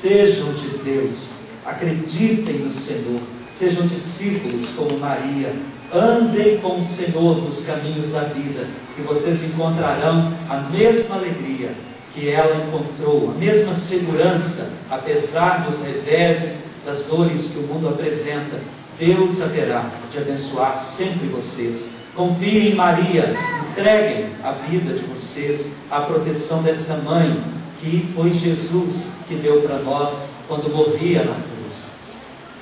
Sejam de Deus, acreditem no Senhor, sejam discípulos como Maria, andem com o Senhor nos caminhos da vida, e vocês encontrarão a mesma alegria que ela encontrou, a mesma segurança, apesar dos reveses, das dores que o mundo apresenta. Deus haverá de abençoar sempre vocês. Confiem em Maria, entreguem a vida de vocês à proteção dessa mãe, que foi Jesus que deu para nós quando morria na cruz.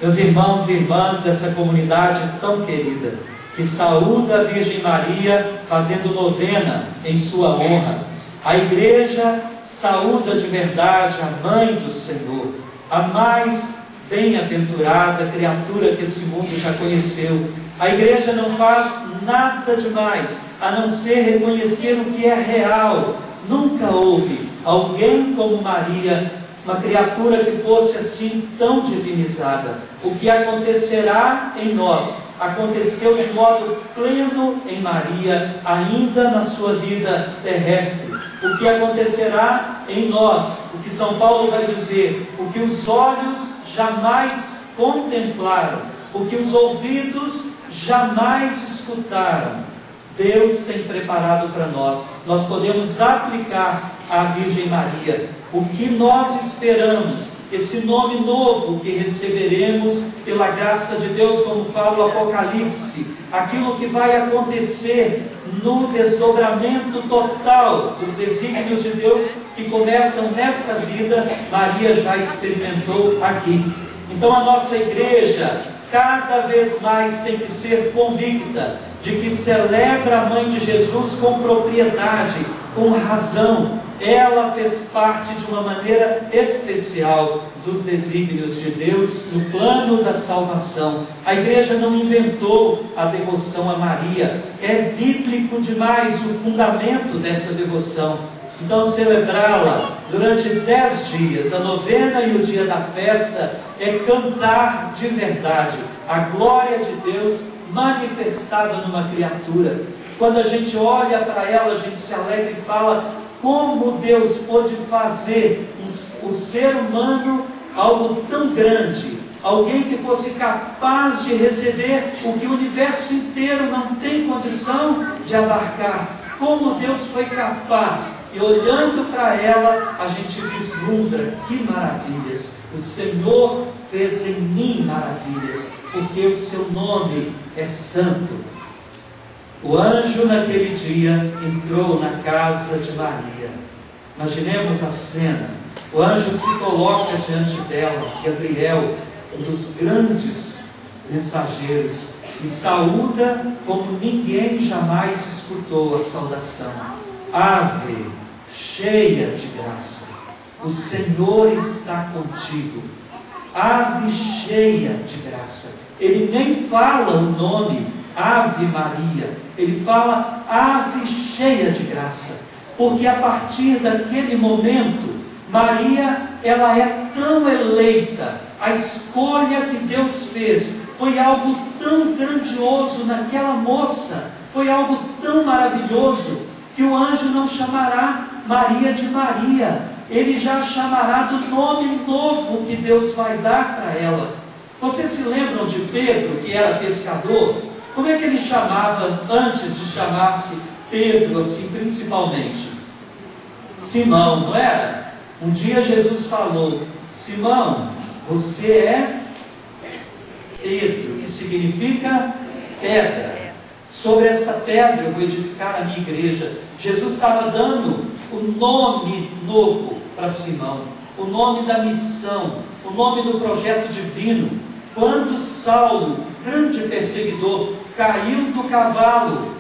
Meus irmãos e irmãs dessa comunidade tão querida, que saúda a Virgem Maria fazendo novena em sua honra, a igreja saúda de verdade a Mãe do Senhor, a mais bem-aventurada criatura que esse mundo já conheceu. A igreja não faz nada demais a não ser reconhecer o que é real. Nunca houve alguém como Maria, uma criatura que fosse assim tão divinizada. O que acontecerá em nós aconteceu de modo pleno em Maria, ainda na sua vida terrestre. O que acontecerá em nós, o que São Paulo vai dizer, o que os olhos jamais contemplaram, o que os ouvidos jamais escutaram, Deus tem preparado para nós. Nós podemos aplicar à Virgem Maria o que nós esperamos, esse nome novo que receberemos pela graça de Deus, como fala o Apocalipse, aquilo que vai acontecer no desdobramento total dos desígnios de Deus que começam nessa vida. Maria já experimentou aqui. Então a nossa igreja cada vez mais tem que ser convicta de que celebra a Mãe de Jesus com propriedade, com razão. Ela fez parte de uma maneira especial dos desígnios de Deus no plano da salvação. A igreja não inventou a devoção a Maria. É bíblico demais o fundamento dessa devoção. Então celebrá-la durante 10 dias, a novena e o dia da festa, é cantar de verdade a glória de Deus manifestada numa criatura. Quando a gente olha para ela, a gente se alegra e fala: como Deus pôde fazer o ser humano algo tão grande, alguém que fosse capaz de receber o que o universo inteiro não tem condição de abarcar. Como Deus foi capaz, e olhando para ela, a gente vislumbra que maravilhas. O Senhor fez em mim maravilhas, porque o seu nome é santo. O anjo naquele dia entrou na casa de Maria. Imaginemos a cena. O anjo se coloca diante dela, Gabriel, um dos grandes mensageiros, e saúda como ninguém jamais escutou a saudação: Ave, cheia de graça, o Senhor está contigo. Ave cheia de graça. Ele nem fala o nome Ave Maria, ele fala Ave cheia de graça, porque a partir daquele momento, Maria, ela é tão eleita. A escolha que Deus fez foi algo tão grandioso naquela moça, foi algo tão maravilhoso, que o anjo não chamará Maria de Maria, ele já chamará do nome novo que Deus vai dar para ela. Vocês se lembram de Pedro, que era pescador? Como é que ele chamava antes de chamar-se Pedro, assim, principalmente? Simão, não era? Um dia Jesus falou: Simão, você é Pedro, que significa pedra. Sobre essa pedra eu vou edificar a minha igreja. Jesus estava dando o nome novo para Simão, o nome da missão, o nome do projeto divino. Quando Saulo, grande perseguidor, caiu do cavalo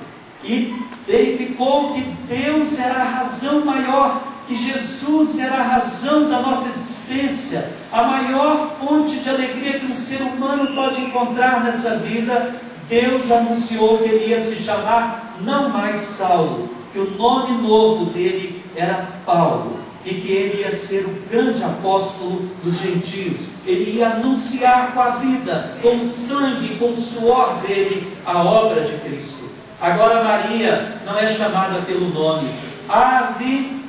e verificou que Deus era a razão maior, que Jesus era a razão da nossa existência, a maior fonte de alegria que um ser humano pode encontrar nessa vida, Deus anunciou que ele ia se chamar não mais Saulo, que o nome novo dele era Paulo, e que ele ia ser o grande apóstolo dos gentios. Ele ia anunciar com a vida, com o sangue, com o suor dele, a obra de Cristo. Agora Maria não é chamada pelo nome. Ave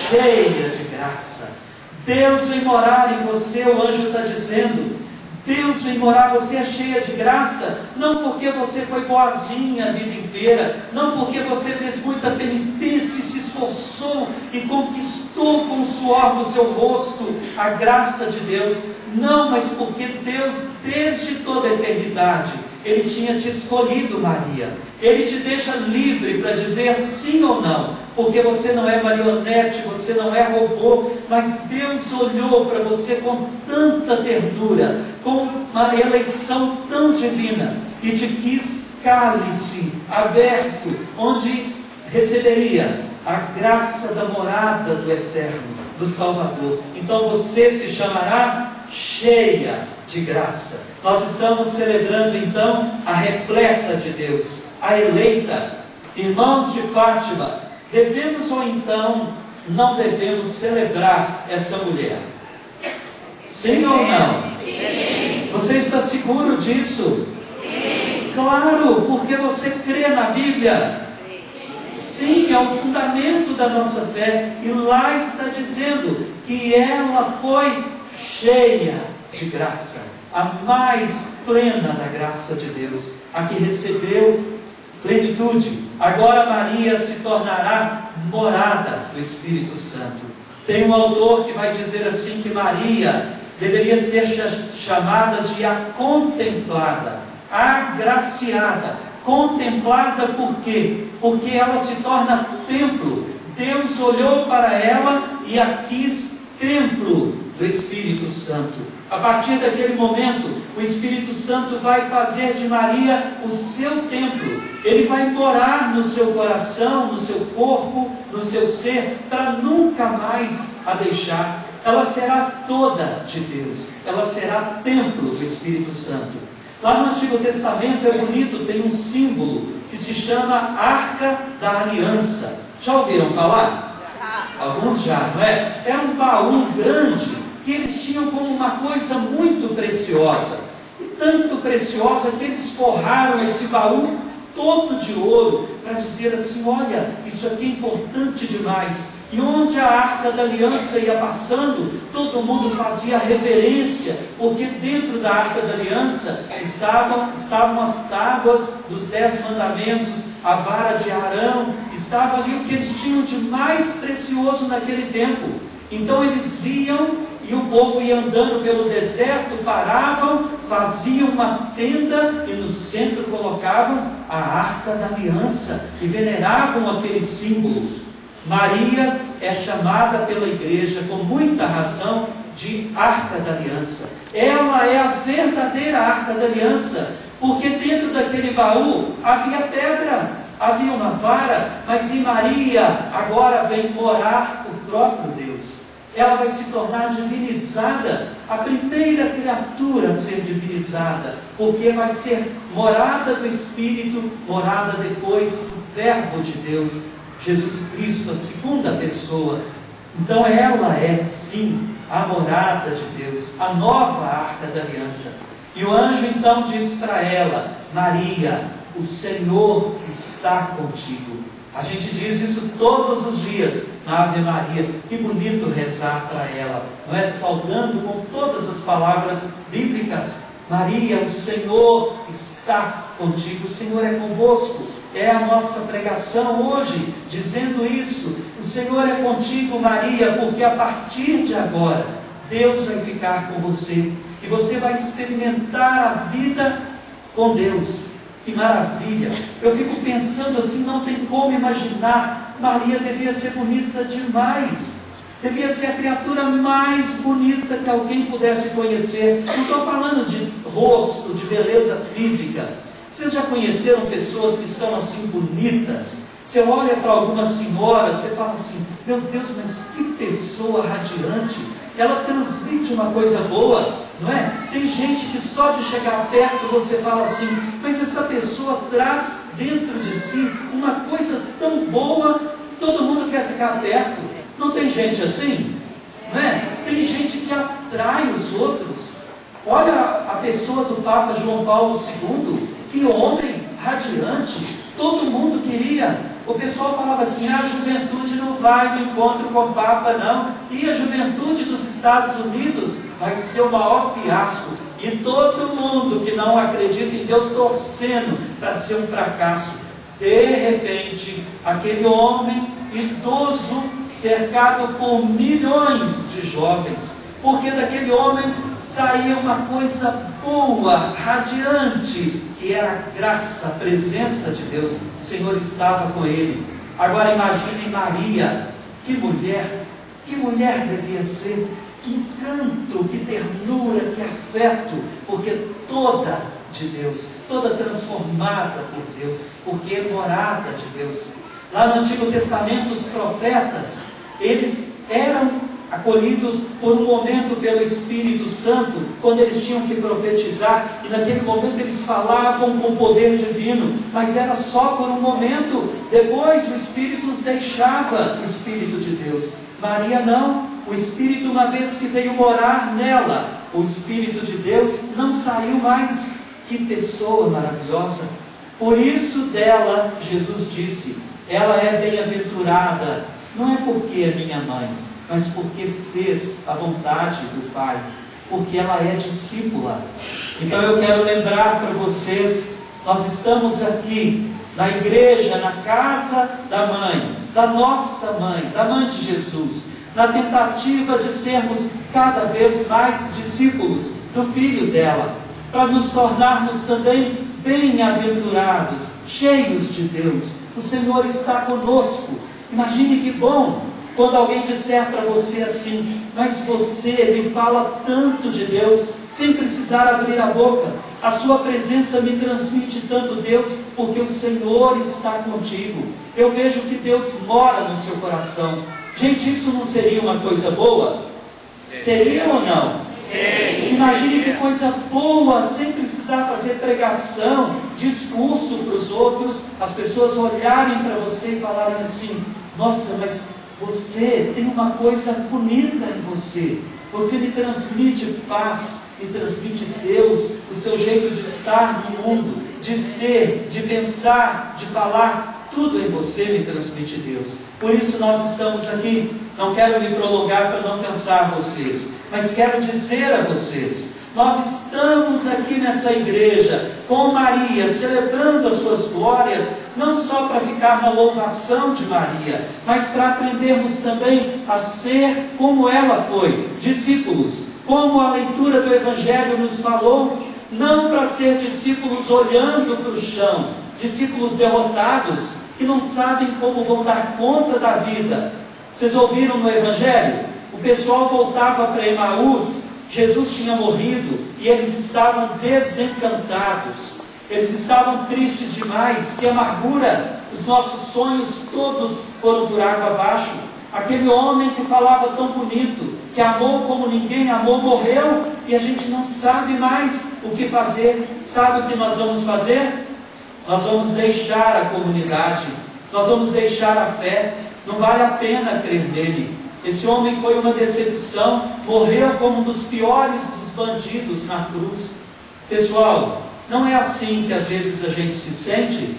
cheia de graça. Deus vem morar em você, o anjo está dizendo. Deus vem morar, você é cheia de graça, não porque você foi boazinha a vida inteira, não porque você fez muita penitência e se esforçou e conquistou com o suor do seu rosto a graça de Deus, não, mas porque Deus, desde toda a eternidade, Ele tinha te escolhido, Maria. Ele te deixa livre para dizer sim ou não, porque você não é marionete, você não é robô, mas Deus olhou para você com tanta ternura, com uma eleição tão divina, e te quis cálice aberto, onde receberia a graça da morada do Eterno, do Salvador. Então você se chamará cheia de graça. Nós estamos celebrando então a repleta de Deus, a eleita. Irmãos de Fátima, devemos ou então não devemos celebrar essa mulher? Sim ou não? Sim. Você está seguro disso? Sim. Claro, porque você crê na Bíblia. Sim, é o fundamento da nossa fé. E lá está dizendo que ela foi cheia de graça, a mais plena da graça de Deus, a que recebeu plenitude. Agora Maria se tornará morada do Espírito Santo. Tem um autor que vai dizer assim, que Maria deveria ser chamada de a contemplada, agraciada. Contemplada por quê? Porque ela se torna templo. Deus olhou para ela e a quis templo do Espírito Santo. A partir daquele momento, o Espírito Santo vai fazer de Maria o seu templo. Ele vai morar no seu coração, no seu corpo, no seu ser, para nunca mais a deixar. Ela será toda de Deus. Ela será templo do Espírito Santo. Lá no Antigo Testamento é bonito, tem um símbolo que se chama Arca da Aliança. Já ouviram falar? Alguns já, não é? Era um baú grande que eles tinham como uma coisa muito preciosa. E tanto preciosa que eles forraram esse baú todo de ouro para dizer assim, olha, isso aqui é importante demais. E onde a Arca da Aliança ia passando, todo mundo fazia reverência, porque dentro da Arca da Aliança estavam as tábuas dos 10 mandamentos, a vara de Arão, estava ali o que eles tinham de mais precioso naquele tempo. Então eles iam, e o povo ia andando pelo deserto, paravam, faziam uma tenda e no centro colocavam a Arca da Aliança e veneravam aquele símbolo. Maria é chamada pela igreja com muita razão de Arca da Aliança. Ela é a verdadeira Arca da Aliança, porque dentro daquele baú havia pedra, havia uma vara, mas em Maria agora vem morar o próprio Deus. Ela vai se tornar divinizada, a primeira criatura a ser divinizada, porque vai ser morada do Espírito, morada depois do Verbo de Deus, Jesus Cristo, a segunda pessoa. Então ela é sim a morada de Deus, a nova Arca da Aliança. E o anjo então diz para ela, Maria, o Senhor está contigo. A gente diz isso todos os dias na Ave Maria. Que bonito rezar para ela, não é? Saudando com todas as palavras bíblicas. Maria, o Senhor está contigo, o Senhor é convosco. É a nossa pregação hoje, dizendo isso. O Senhor é contigo, Maria, porque a partir de agora, Deus vai ficar com você. E você vai experimentar a vida com Deus. Que maravilha! Eu fico pensando assim, não tem como imaginar. Maria devia ser bonita demais. Devia ser a criatura mais bonita que alguém pudesse conhecer. Não estou falando de rosto, de beleza física. Vocês já conheceram pessoas que são assim bonitas? Você olha para alguma senhora, você fala assim, meu Deus, mas que pessoa radiante. Ela transmite uma coisa boa, não é? Tem gente que só de chegar perto você fala assim, mas essa pessoa traz dentro de si uma coisa tão boa que todo mundo quer ficar perto. Não tem gente assim? Não é? Tem gente que atrai os outros. Olha a pessoa do Papa João Paulo II, que homem radiante, todo mundo queria O pessoal falava assim: a juventude não vai no encontro com o Papa, não. E a juventude dos Estados Unidos vai ser o maior fiasco. E todo mundo que não acredita em Deus torcendo para ser um fracasso. De repente, aquele homem idoso, cercado por milhões de jovens, porque daquele homem saía uma coisa boa, radiante, que era a graça, a presença de Deus. O Senhor estava com ele. Agora imaginem Maria, que mulher devia ser, que encanto, que ternura, que afeto, porque toda de Deus, toda transformada por Deus, porque é morada de Deus. Lá no Antigo Testamento, os profetas, eles eram acolhidos por um momento pelo Espírito Santo, quando eles tinham que profetizar, e naquele momento eles falavam com poder divino, mas era só por um momento. Depois o Espírito os deixava, o Espírito de Deus. Maria não. O Espírito, uma vez que veio morar nela, o Espírito de Deus não saiu mais. Que pessoa maravilhosa! Por isso dela, Jesus disse, ela é bem-aventurada, não é porque é minha mãe, mas porque fez a vontade do Pai, porque ela é discípula. Então eu quero lembrar para vocês, nós estamos aqui na igreja, na casa da mãe, da nossa mãe, da mãe de Jesus, na tentativa de sermos cada vez mais discípulos do Filho dela, para nos tornarmos também bem-aventurados, cheios de Deus. O Senhor está conosco. Imagine que bom quando alguém disser para você assim: mas você me fala tanto de Deus, sem precisar abrir a boca. A sua presença me transmite tanto Deus, porque o Senhor está contigo. Eu vejo que Deus mora no seu coração. Gente, isso não seria uma coisa boa? Seria ou não? Sim. Imagine que coisa boa, sem precisar fazer pregação, discurso para os outros, as pessoas olharem para você e falarem assim: nossa, mas você tem uma coisa bonita em você. Você me transmite paz, me transmite Deus, o seu jeito de estar no mundo, de ser, de pensar, de falar, tudo em você me transmite Deus. Por isso nós estamos aqui. Não quero me prolongar para não cansar vocês, mas quero dizer a vocês, nós estamos aqui nessa igreja com Maria, celebrando as suas glórias, não só para ficar na louvação de Maria, mas para aprendermos também a ser como ela foi, discípulos, como a leitura do Evangelho nos falou, não para ser discípulos olhando para o chão, discípulos derrotados, que não sabem como vão dar conta da vida. Vocês ouviram no Evangelho? O pessoal voltava para Emaús, Jesus tinha morrido, e eles estavam desencantados, eles estavam tristes demais, que amargura, os nossos sonhos todos foram por água abaixo. Aquele homem que falava tão bonito, que amou como ninguém amou, morreu, e a gente não sabe mais o que fazer. Sabe o que nós vamos fazer? Nós vamos deixar a comunidade, nós vamos deixar a fé, não vale a pena crer nele. Esse homem foi uma decepção, morreu como um dos piores dos bandidos na cruz. Pessoal, não é assim que às vezes a gente se sente?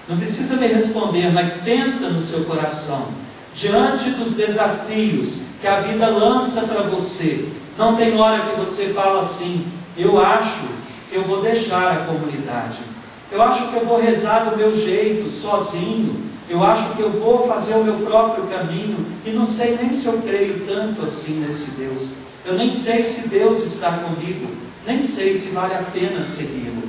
Não precisa me responder, mas pensa no seu coração, diante dos desafios que a vida lança para você. Não tem hora que você fala assim: eu acho que eu vou deixar a comunidade, eu acho que eu vou rezar do meu jeito, sozinho, eu acho que eu vou fazer o meu próprio caminho, e não sei nem se eu creio tanto assim nesse Deus, eu nem sei se Deus está comigo, nem sei se vale a pena segui-lo.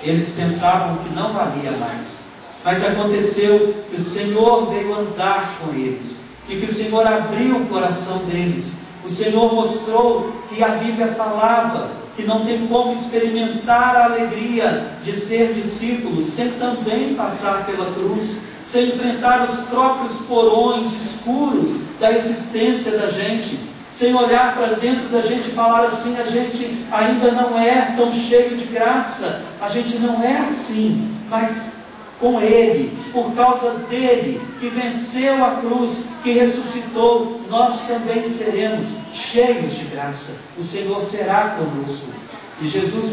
Eles pensavam que não valia mais, mas aconteceu que o Senhor veio andar com eles, e que o Senhor abriu o coração deles. O Senhor mostrou que a Bíblia falava que não tem como experimentar a alegria de ser discípulos sem também passar pela cruz, sem enfrentar os próprios porões escuros da existência da gente, sem olhar para dentro da gente e falar assim: a gente ainda não é tão cheio de graça, a gente não é assim, mas com Ele, por causa dele, que venceu a cruz, que ressuscitou, nós também seremos cheios de graça. O Senhor será conosco. E Jesus